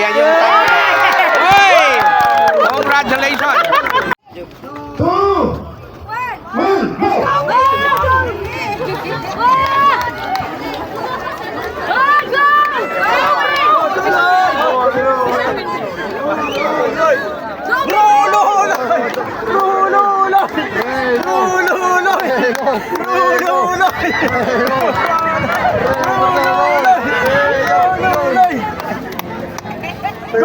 Ayan yung tao. Hey! Congratulations! 2,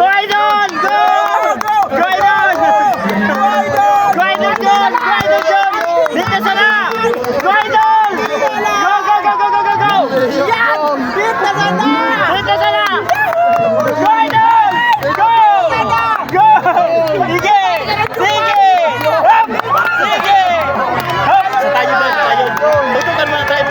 1, go! Go Idol! Go! Go Idol! Go Idol John! Go Idol John! Dito sana! Go Idol! Go! Go! Go! Go! Go! Go! Go! Yan! Dito sana! Dito sana! Go Idol! Go! Go! Sige! Sige! Hop! Sige! Hop! Sa tayo ba? Sa tayo. Tutukan mo na tayo.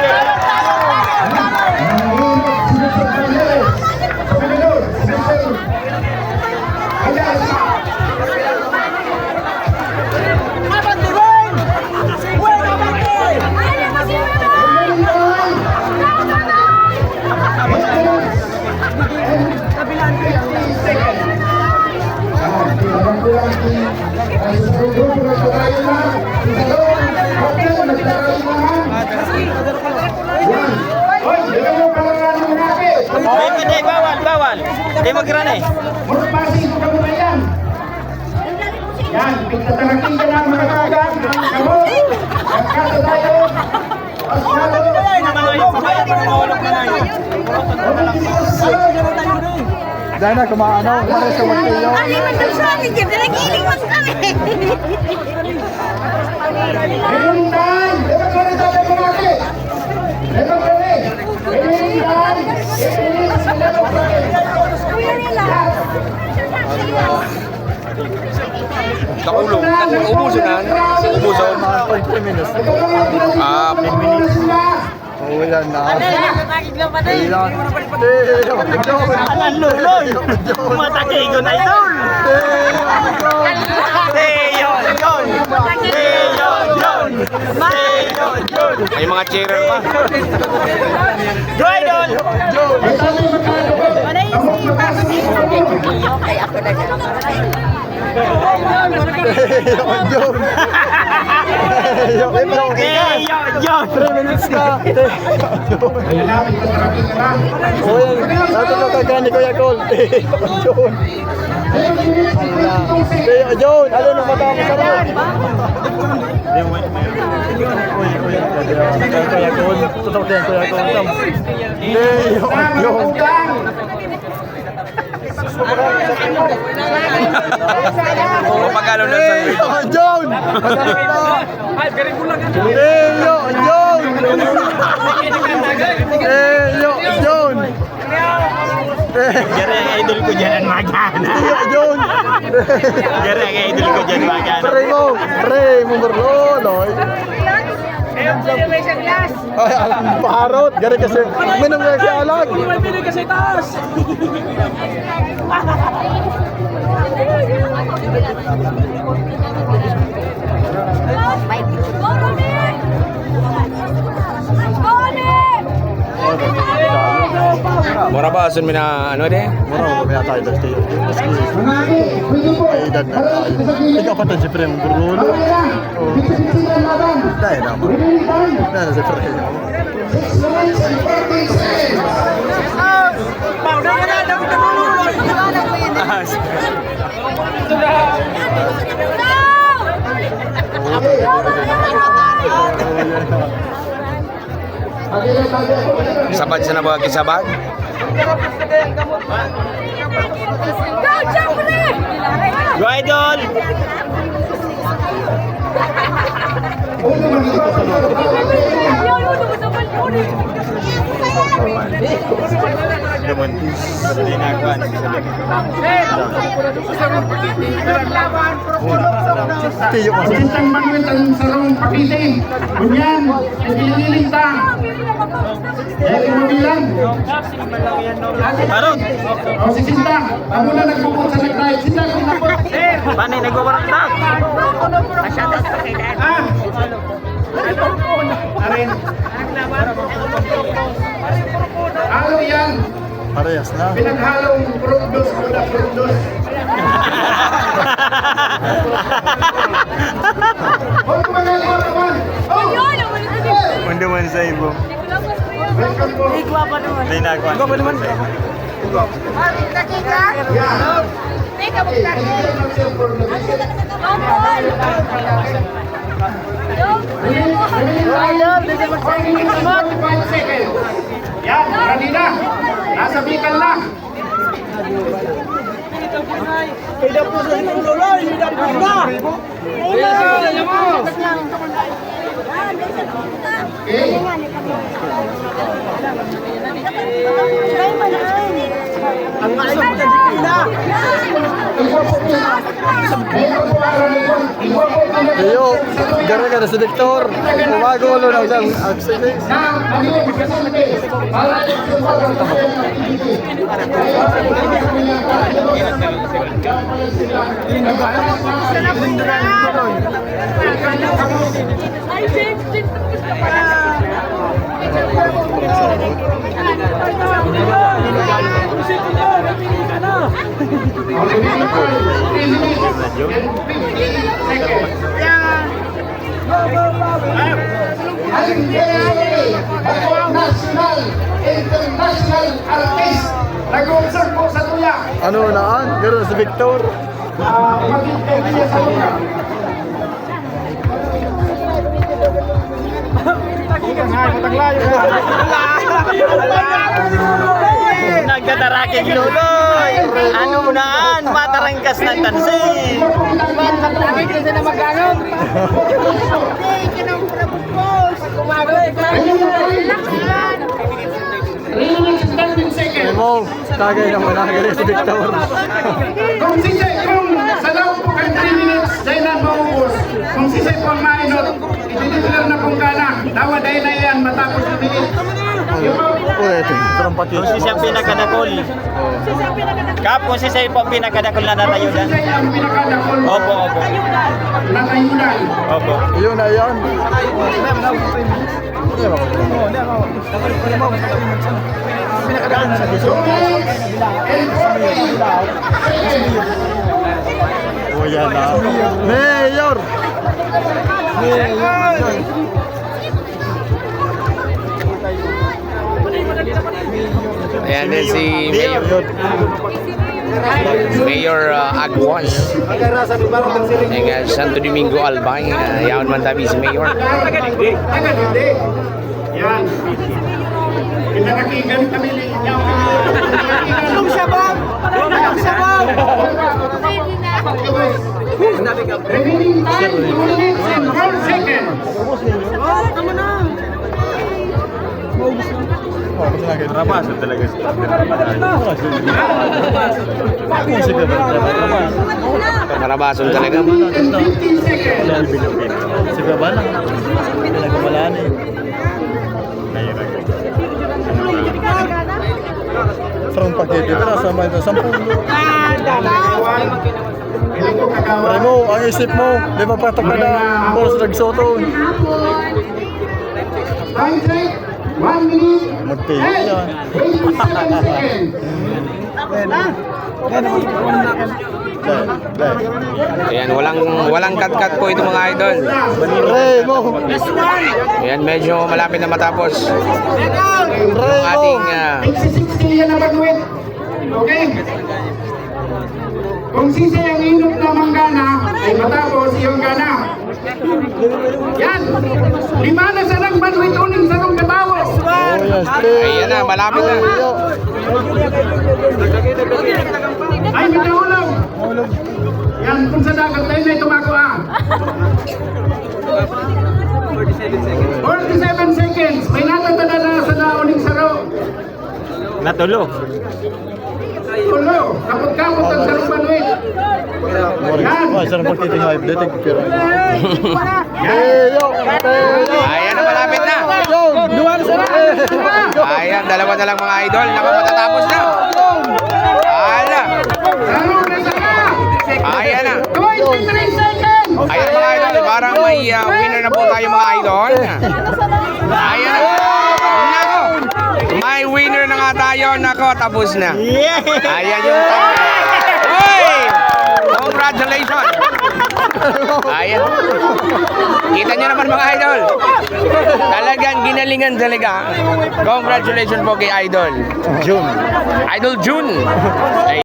Hindi, bawal. Hindi mag-run eh. Yan, pagtataraking ka lang mga kagang, kamo, nagkasa tayo, Dana, kumaano, para sa magkayo. Aliman daw sa amin, Jeff. Nalagiling mas kami. Pilihan! Dapat ko rin tayo kumaki! Dapat ko rin! Pilihan! Kuya nila. Nakulong. Umusunan. Umusun. 3 minutes. 10 minutes. Oo, yan na. Ilan? Alan luloy! Matake ko na idol! Teyon yon! Teyon yon! Teyon yon! May mga cheerer pa. Go Idol! Teyon yon! 3 minutes ka. Oo, yan. Nato na kagani ko Yakol. John, ano nung mata mo sa loob? Kuya Yakol. Tutok din, Kuya Yakol. John. Pagkalo na sa video. John! John! John! Jari ang idol ko dyan ang magana. John! Jari ang idol ko dyan ang magana. Pre mo berlolo. Ay, parot. Gari kasi, minum na si alag. Pili kasi taas. Mura ba asun mina ano de? Mura mo kaya tayo dito. Mangaki, pwede po. Ay, dan na tayo. Ikaw pa tayo si pre mo berlolo. Pilihan laban. Dahil naman. Pilihan. Dahil si pre. 6 minutes and 40 seconds. Sabad sa nabag kisabag. Go, Jeffrey! Go Idol! Naman, hindi nagawa na sa Tiyo kasi. Sintang magwit ang sarong pakiting. Bunyan, ang pinililintang. Dahil mabilang. Parot! O si Sintang, ako na nagpupot sa nagtay. Sintang, Paano yung nagbabarangdag? Arin. Ano yan? Parehas na. Pinaghalong produkdos mula produkdos. Oh, kumagay mo naman. Oh, Mundo man sa ibo. welcome po. May nagawa. Ikaw pa naman. Yeah. Teka, Okay, thank you very much, sir, for the visit. Yan, ready na. Nasa Bicol na. Okay. Iyo, gara-gara si Victor. Umagulo na siyang accident. National, international artist. Nag-observe po sa tuya. Ano naan? Gara si Victor. Mag-intend siya sa tuya. Nagdadaraking luloy. Ano naan? Matarangkas ng tansi. Remaining 10 seconds. Mo, tagay naman na gara si Victor. Kung sa loob po kay 3 minutes, dahil na maubos. Kung sisay po ang minor, itinipilar na pong gana. Dawa dahil na yan, matapos na minute. Ulit, sarang pati. Kung si siya pinakadakol. Kap, kung si siya po ang pinakadakol na Kung natayunan. sisay ang pinakadakol, Opo, opo. natayunan. Opo. Yun na yan. O yan na. Mayor! Ayan din si Mayor. Mayor Aguas. Ng Santo Domingo Albay. Yaon man tabi si Mayor. Agad hindi. Yan. Pinarakigan kami ninyo. Anong sabab? Anong sabab? Remaining time, 2 minutes and 4 seconds. Rapasan talaga siya. Marabason talaga. 15 seconds. Si Babala. Pinagamalaan eh. From Pakete, pero sa mga 10. Hindi ko kagawa. Pare mo, ang isip mo, di ba patok ka na oras nagsoto. Time check, 1 minute Magtiyo and yan. 27 seconds. Ayan, walang cut-cut po ito mga idol. Ray mo! Ayan, medyo malapit na matapos Ray yung mo! ating 86 yan na mag-win. Okay? Kung sisay ang inot na manggana, ay matapos yung gana. Yan! 5 na sarang banwit uning sarong katawos. Oh yes, Ayan na, malapit na. Ay, mitahulog! Yan, kung sa dagat tayo na tumako ah. 47 seconds. May natatada na sa nauning saro. Natulo. Tulo, kapot-kapot ang sarong banwit. Oh, sarang pagtiting hype, dating pero. Teyo! Teyo! Ayan na, malapit na. Yo! Duwa na sila! Ayan, dalawa na lang mga idol. Naku, matatapos na. Ala. Saro na sara! Ayan na. 23 seconds! Ayan mga idol, parang may winner na po tayo mga idol. Ayan na. Nako, may winner na nga tayo. Nako, tapos na. Yeah! Ayan yung time. Uy! Congratulations! Ayan. Kita nyo naman mga idol. Talagang ginalingan talaga. Congratulations po kay Idol. June. Idol June.